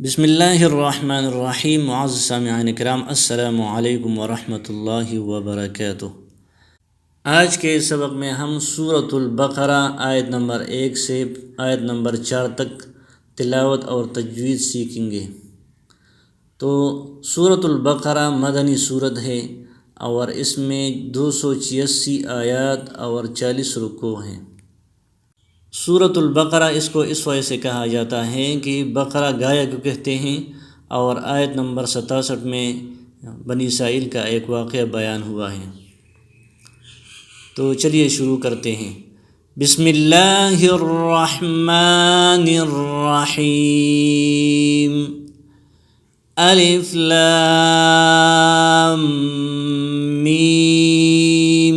بسم اللہ الرحمن الرحیم. معزز سامعین کرام، السلام علیکم ورحمۃ اللہ وبرکاتہ. آج کے سبق میں ہم سورۃ البقرہ آیت نمبر 1 سے آیت نمبر 4 تک تلاوت اور تجوید سیکھیں گے. تو سورۃ البقرہ مدنی سورت ہے اور اس میں 286 آیات اور 40 رکوع ہیں. سورۃ البقرہ اس کو اس وجہ سے کہا جاتا ہے کہ بقرہ گائے کو کہتے ہیں، اور آیت نمبر 67 میں بنی اسرائیل کا ایک واقعہ بیان ہوا ہے. تو چلیے شروع کرتے ہیں. بسم اللہ الرحمن الرحیم. الف لام میم.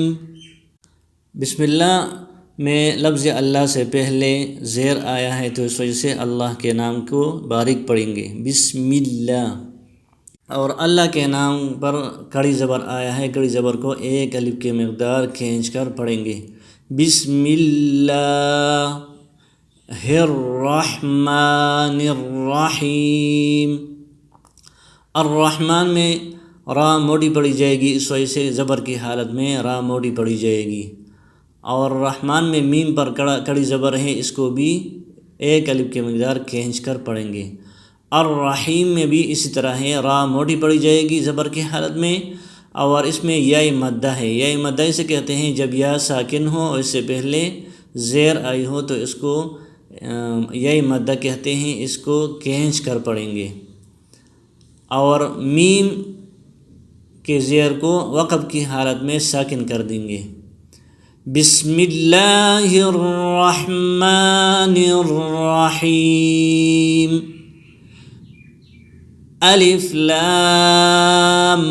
بسم اللہ میں لفظ اللہ سے پہلے زیر آیا ہے، تو اس وجہ سے اللہ کے نام کو باریک پڑھیں گے، بسم اللہ. اور اللہ کے نام پر کڑی زبر آیا ہے، کڑی زبر کو ایک الف کی مقدار کھینچ کر پڑھیں گے. بسم اللہ الرحمن الرحیم. الرحمن میں را موڑی پڑھی جائے گی، اس وجہ سے زبر کی حالت میں را موڑی پڑھی جائے گی. اور رحمان میں میم پر کڑی زبر ہے، اس کو بھی ایک الف کی مقدار کھینچ کر پڑھیں گے. الرحیم میں بھی اسی طرح ہے، را موٹی پڑھی جائے گی زبر کی حالت میں، اور اس میں یا مدہ ہے. یا مدہ اسے کہتے ہیں جب یا ساکن ہو اور اس سے پہلے زیر آئی ہو تو اس کو یا مدہ کہتے ہیں، اس کو کھینچ کر پڑھیں گے. اور میم کے زیر کو وقف کی حالت میں ساکن کر دیں گے. بسم اللہ الرحمن الرحیم. الف لام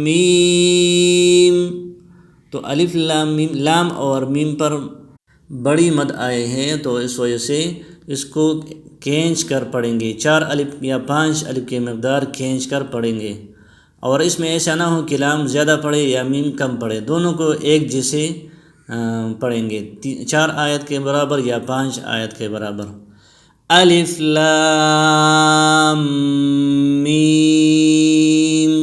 میم. تو الف لام میم، لام اور میم پر بڑی مد آئے ہیں، تو اس وجہ سے اس کو کھینچ کر پڑھیں گے. 4 الف یا 5 الف کی مقدار کھینچ کر پڑھیں گے. اور اس میں ایسا نہ ہو کہ لام زیادہ پڑھے یا میم کم پڑھے، دونوں کو ایک جیسے پڑھیں گے. 4 آیت کے برابر یا 5 آیت کے برابر. الف لام میم.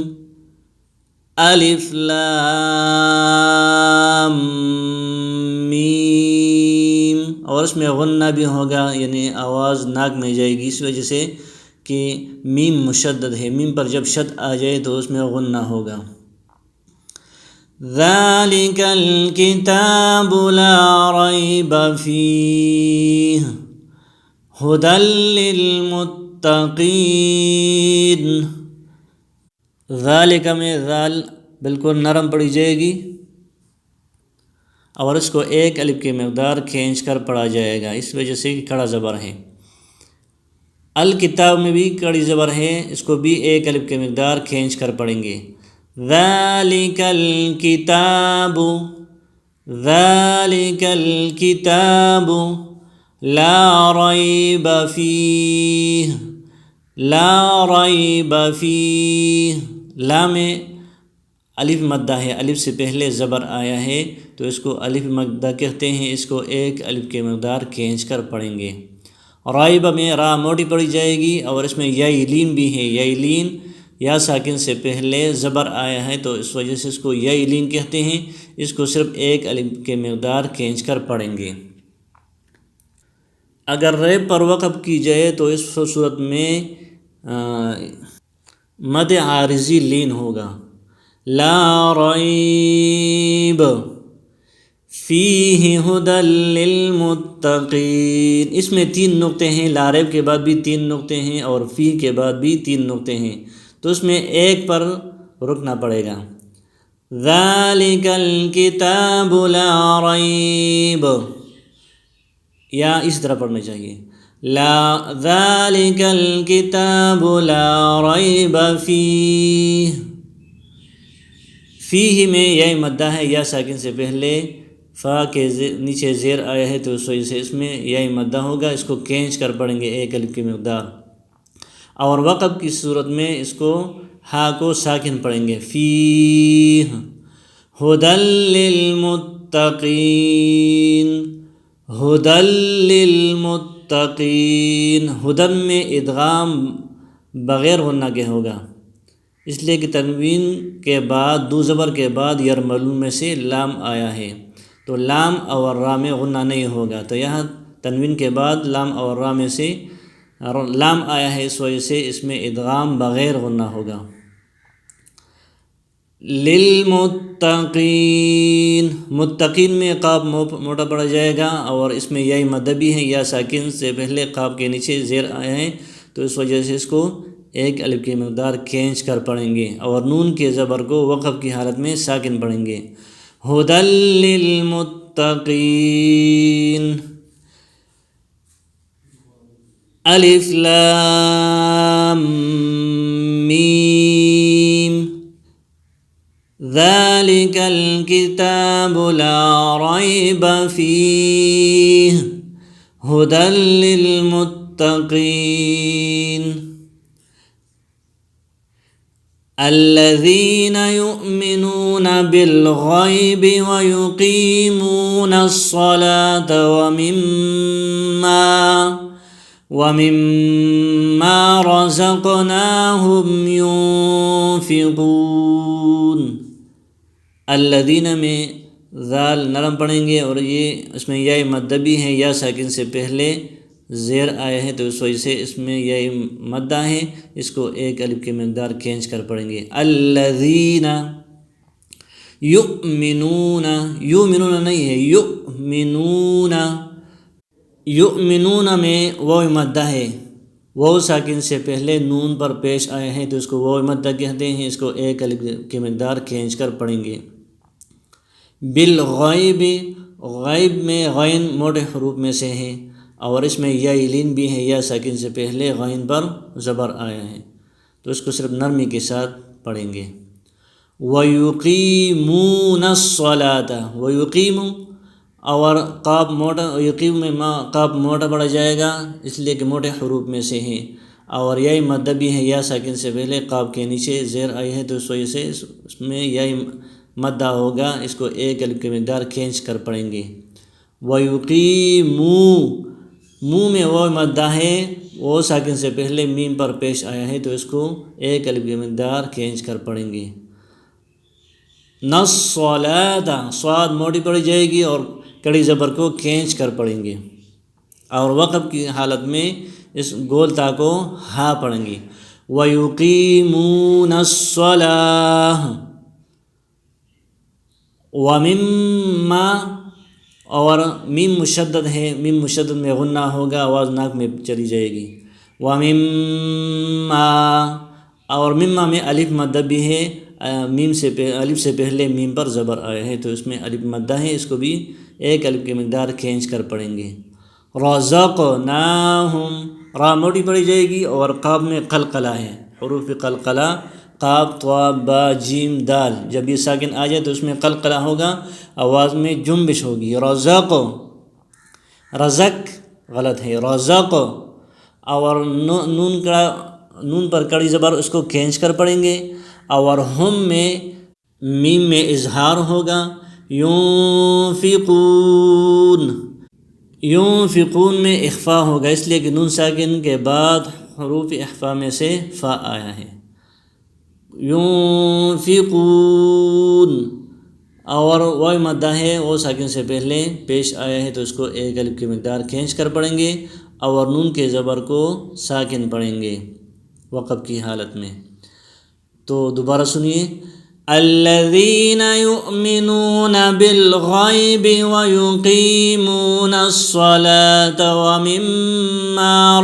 الف لام میم. اور اس میں غنہ بھی ہوگا، یعنی آواز ناک میں جائے گی، اس وجہ سے کہ میم مشدد ہے. میم پر جب شد آ جائے تو اس میں غنہ ہوگا. ذالک الکتاب لا ریب فیہ ھدی للمتقین. ذالک میں ذال بالکل نرم پڑھی جائے گی، اور اس کو ایک الف کی مقدار کھینچ کر پڑھا جائے گا، اس وجہ سے کڑا زبر ہے. الکتاب میں بھی کڑی زبر ہے، اس کو بھی ایک الف کی مقدار کھینچ کر پڑھیں گے. ذالک الکتاب. ذالک الکتاب لا ریب فیہ. لا ریب فیہ. لا میں الف مدہ ہے، الف سے پہلے زبر آیا ہے تو اس کو الف مدہ کہتے ہیں، اس کو ایک الف کی مقدار کھینچ کر پڑھیں گے. رائب میں را موٹی پڑھی جائے گی، اور اس میں یا لین بھی ہے. یا لین یا ساکن سے پہلے زبر آیا ہے تو اس وجہ سے اس کو یا لین کہتے ہیں، اس کو صرف ایک الف کے مقدار کھینچ کر پڑھیں گے. اگر ریب پر وقف کی جائے تو اس صورت میں مد عارضی لین ہوگا. لا ریب فیہ ھدی للمتقین. اس میں 3 نقطے ہیں، لا ریب کے بعد بھی 3 نقطے ہیں اور فی کے بعد بھی 3 نقطے ہیں، تو اس میں ایک پر رکنا پڑے گا. ذالک الکتاب لا ریب، یا اس طرح پڑھنا چاہیے. لا ذالک الکتاب لا ریب فیہ. فیہ میں یا مدہ ہے، یا ساکن سے پہلے فا کے نیچے زیر آیا ہے تو اس وجہ سے اس میں یا مدہ ہوگا، اس کو کھینچ کر پڑھیں گے ایک الف کی مقدار. اور وقف کی صورت میں اس کو ہا کو ساکن پڑھیں گے. فیہ ھدی للمتقین. ھدی للمتقین. للمتقین، ہدن میں ادغام بغیر غنہ کے ہوگا، اس لیے کہ تنوین کے بعد دو زبر کے بعد یرملون میں سے لام آیا ہے، تو لام اور را میں غنہ نہیں ہوگا، تو یہاں تنوین کے بعد لام اور را میں سے لام آیا ہے، اس وجہ سے اس میں ادغام بغیر غنہ ہوگا۔ للمتقین، متقین میں قاف موٹا پڑا جائے گا، اور اس میں یا مد بھی ہے، یا ساکن سے پہلے قاف کے نیچے زیر آیا ہے، تو اس وجہ سے اس کو ایک الف کی مقدار کھینچ کر پڑھیں گے، اور نون کے زبر کو وقف کی حالت میں ساکن پڑھیں گے۔ ھدی للمتقین، الف لام میم، ذالک الکتاب لا ریب فیہ، ھدی للمتقین الذین یؤمنون بالغیب ویقیمون الصلاة ومما رزقناہم ينفقون۔ الذین میں ذال نرم پڑھیں گے، اور یہ اس میں یا مد بھی ہے، یا ساکن سے پہلے زیر آیا ہے، تو اس وجہ سے اس میں یا مدہ ہے، اس کو ایک الف کی مقدار کھینچ کر پڑھیں گے۔ الذین یؤمنون، یؤمنون نہیں ہے، یؤمنون، یؤمنون میں واو مدہ ہے، واو ساکن سے پہلے نون پر پیش آئے ہیں، تو اس کو واو مدہ کہتے ہیں، اس کو ایک الف کی مقدار کھینچ کر پڑھیں گے۔ بالغیب، غیب میں غین موٹے حروف میں سے ہے، اور اس میں یا لین بھی ہے، یا ساکن سے پہلے غین پر زبر آیا ہے، تو اس کو صرف نرمی کے ساتھ پڑھیں گے۔ وَيُقِيمُونَ الصَّلَاةَ، وَيُقِيمُ اور قاف موٹا، یقیم میں قاف موٹا پڑا جائے گا، اس لیے کہ موٹے حروف میں سے ہے، اور یا مد بھی ہے، یا ساکن سے پہلے قاف کے نیچے زیر آئی ہے، تو اس وجہ سے اس میں یا مدہ ہوگا، اس کو ایک الف کی مقدار کھینچ کر پڑھیں گے۔ وَيُقِيمُ، منہ میں وہ مدہ ہے، وہ ساکن سے پہلے میم پر پیش آیا ہے، تو اس کو ایک الف کی مقدار کھینچ کر پڑھیں گے۔ نَصَّلَاةَ، صاد موٹی پڑی جائے گی، اور کڑی زبر کو کھینچ کر پڑھیں گے، اور وقف کی حالت میں اس گول تا کو ہا پڑھیں گے۔ وَيُقِيمُونَ الصَّلَاةَ وَمِمَّا، اور میم مشدد ہے، میم مشدد میں غنہ ہوگا، آواز ناک میں چلی جائے گی۔ وَمِمَّا، اور مما میں الف مدہ بھی ہے، میم سے الف سے پہلے میم پر زبر آیا ہے، تو اس میں الف مدہ ہے، اس کو بھی ایک الف کی مقدار کھینچ کر پڑھیں گے۔ رَزَقْنَاهُمْ، را موٹی پڑی جائے گی، اور قاف میں قلقلہ ہے، حروف قلقلہ قاف طا با جیم دال، جب یہ ساکن آ جائے تو اس میں قلقلہ ہوگا، آواز میں جنبش ہوگی۔ رزق، رزق غلط ہے، رزق، اور نون پر کڑی زبر اس کو کھینچ کر پڑھیں گے، اور ہم میں میم میں اظہار ہوگا۔ ينفقون، ينفقون میں اخفا ہوگا، اس لیے کہ نون ساکن کے بعد حروف اخفا میں سے فا آیا ہے۔ ينفقون، اور واو مدہ ہے، وہ ساکن سے پہلے پیش آیا ہے، تو اس کو ایک الف کی مقدار کھینچ کر پڑھیں گے، اور نون کے زبر کو ساکن پڑھیں گے وقف کی حالت میں۔ تو دوبارہ سنیے۔ الذین یؤمنون بالغیب ویقیمون الصلاة ومما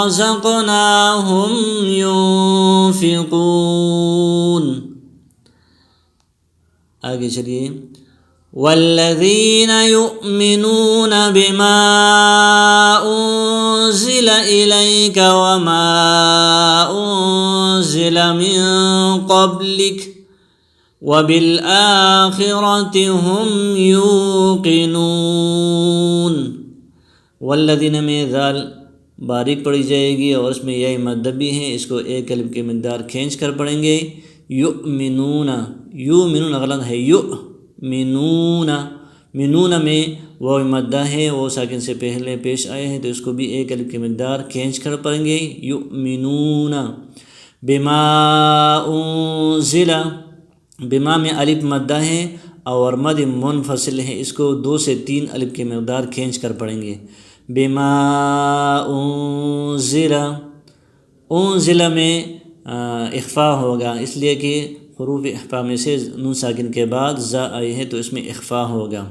رزقناهم ينفقون۔ آگے چلیے۔ والذین یؤمنون بما انزل الیک وما انزل من قبلک وبالآخرة هم یوقنون۔ والذین میں ذال باریک پڑی جائے گی، اور اس میں یا مد بھی ہے، اس کو ایک الف کی مقدار کھینچ کر پڑھیں گے۔ یؤمنون، یؤمنون غلط ہے، یؤمنون، منون میں واو مدہ ہے، وہ ساکن سے پہلے پیش آئے ہیں تو اس کو بھی ایک الف کی مقدار کھینچ کر پڑھیں گے، یؤمنون۔ بما انزل، بما میں الف مدہ ہے اور مد منفصل ہے، اس کو 2 سے 3 الف کی مقدار کھینچ کر پڑھیں گے، بما انزل۔ انزل میں اخفا ہوگا، اس لیے کہ حروف اخفا میں سے نون ساکن کے بعد زا آئی ہے تو اس میں اخفا ہوگا۔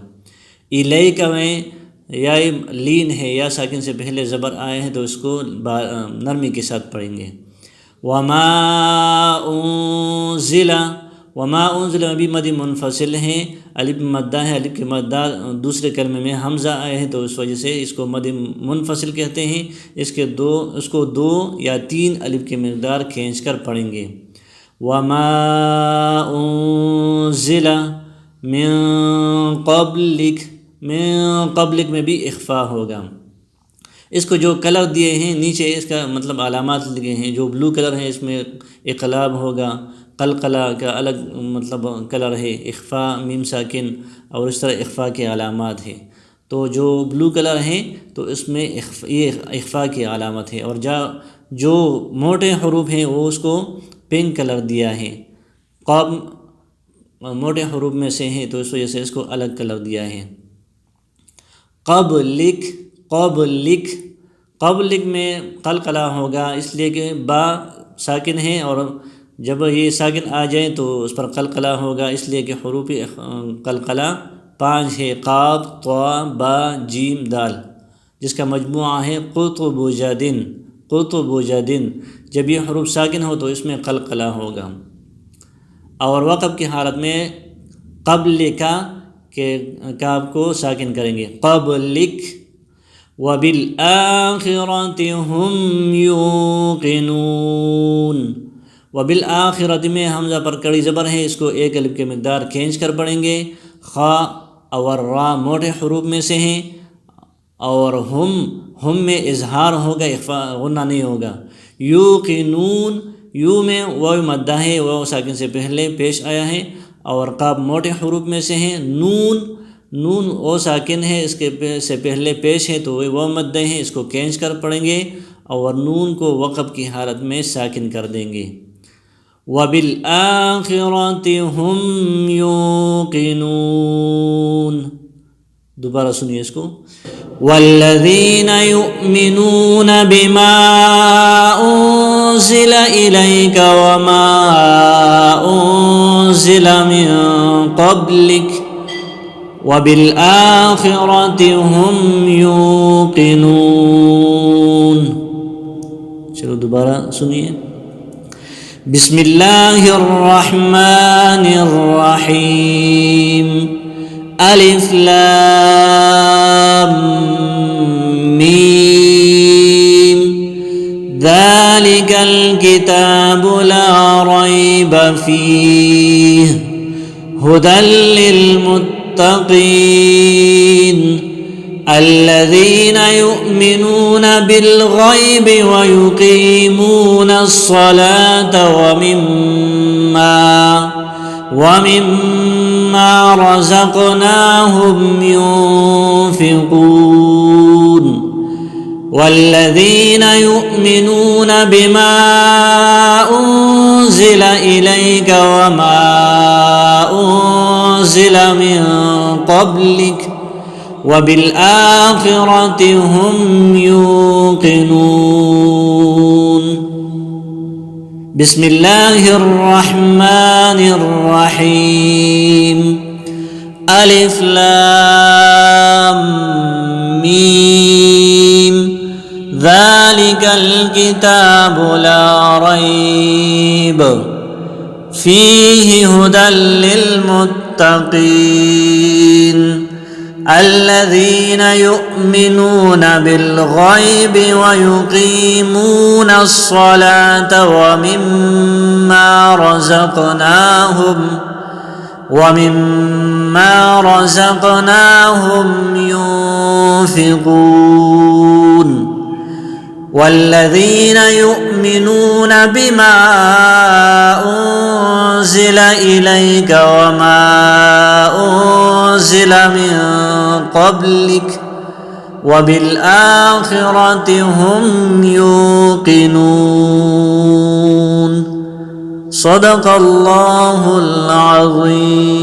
الیک میں یا لین ہے، یا ساکن سے پہلے زبر آئے ہیں تو اس کو نرمی کے ساتھ پڑھیں گے۔ وما انزل، وما انزل میں بھی مد منفصل ہیں، الف مدہ ہے، الف کے مدہ دوسرے کلمے میں حمزہ آئے ہیں تو اس وجہ سے اس کو مد منفصل کہتے ہیں، اس کو 2 یا 3 الف کی مقدار کھینچ کر پڑھیں گے۔ وما انزل من قبلک، من قبلک میں بھی اخفا ہوگا۔ اس کو جو کلر دیے ہیں نیچے اس کا مطلب علامات لگے ہیں، جو بلو کلر ہے اس میں اقلاب ہوگا، قلقلہ کا الگ مطلب کلر ہے، اخفا میم ساکن اور اس طرح اخفا کے علامات ہیں، تو جو بلو کلر ہیں تو اس میں یہ اخفا کی علامت ہے، اور جو موٹے حروف ہیں وہ اس کو پنک کلر دیا ہے، قاب موٹے حروف میں سے ہیں تو اس وجہ سے اس کو الگ کلر دیا ہے۔ قبلک، قبلک، قبلک میں قلقلہ ہوگا، اس لیے کہ با ساکن ہے اور جب یہ ساکن آ جائیں تو اس پر قلقلہ ہوگا، اس لیے کہ حروف قلقلہ 5 ہے، قاف، طا، با، جیم، دال، جس کا مجموعہ ہے قطب جدن، قطب جدن۔ جب یہ حروف ساکن ہو تو اس میں قلقلہ ہوگا۔ اور وقف کی حالت میں قبلک کے کاف کو ساکن کریں گے، قبلک۔ وبالآخرۃ ہم یوقنون، وبالآخرۃ میں حمزہ پر کڑی زبر ہے، اس کو 1 الف کی مقدار کھینچ کر پڑھیں گے، خا اور را موٹے حروف میں سے ہیں، اور ہم میں اظہار ہوگا، اخفا غنہ نہیں ہوگا۔ یوقنون، یو میں واو مدہ ہے، واو ساکن سے پہلے پیش آیا ہے، اور قاف موٹے حروف میں سے ہیں، نون، نون او ساکن ہے، اس کے سے پہلے پیش ہے تو وہ واو مدہ ہے، اس کو کھینچ کر پڑھیں گے اور نون کو وقف کی حالت میں ساکن کر دیں گے۔ وبالآخرۃ ہم یوقنون، دوبارہ سنیے اس کو، والذین یؤمنون بما انزل الیک وما انزل من قبلک وبالآخرۃ ہم یوقنون۔ چلو دوبارہ سنیے، بسم اللہ الرحمن الرحیم، الف لام میم، ذالک الکتاب لا ریب فیہ، ھدی للمتقین، الذین یؤمنون بالغیب ویقیمون الصلاة ومما رزقناهم ينفقون، والذین یؤمنون بما انزل الیک وما انزل من قبلک وبالآخرۃ ہم یوقنون۔ بسم اللہ الرحمن الرحیم، الف لام میم، ذالک الکتاب لا ریب فیہ ھدی للمتقین، الذین یؤمنون بالغیب ویقیمون الصلاة ومما رزقناهم ينفقون، والذين يؤمنون بما أنزل إليك وما أنزل من قبلك وبالآخرة هم يوقنون صدق الله العظيم.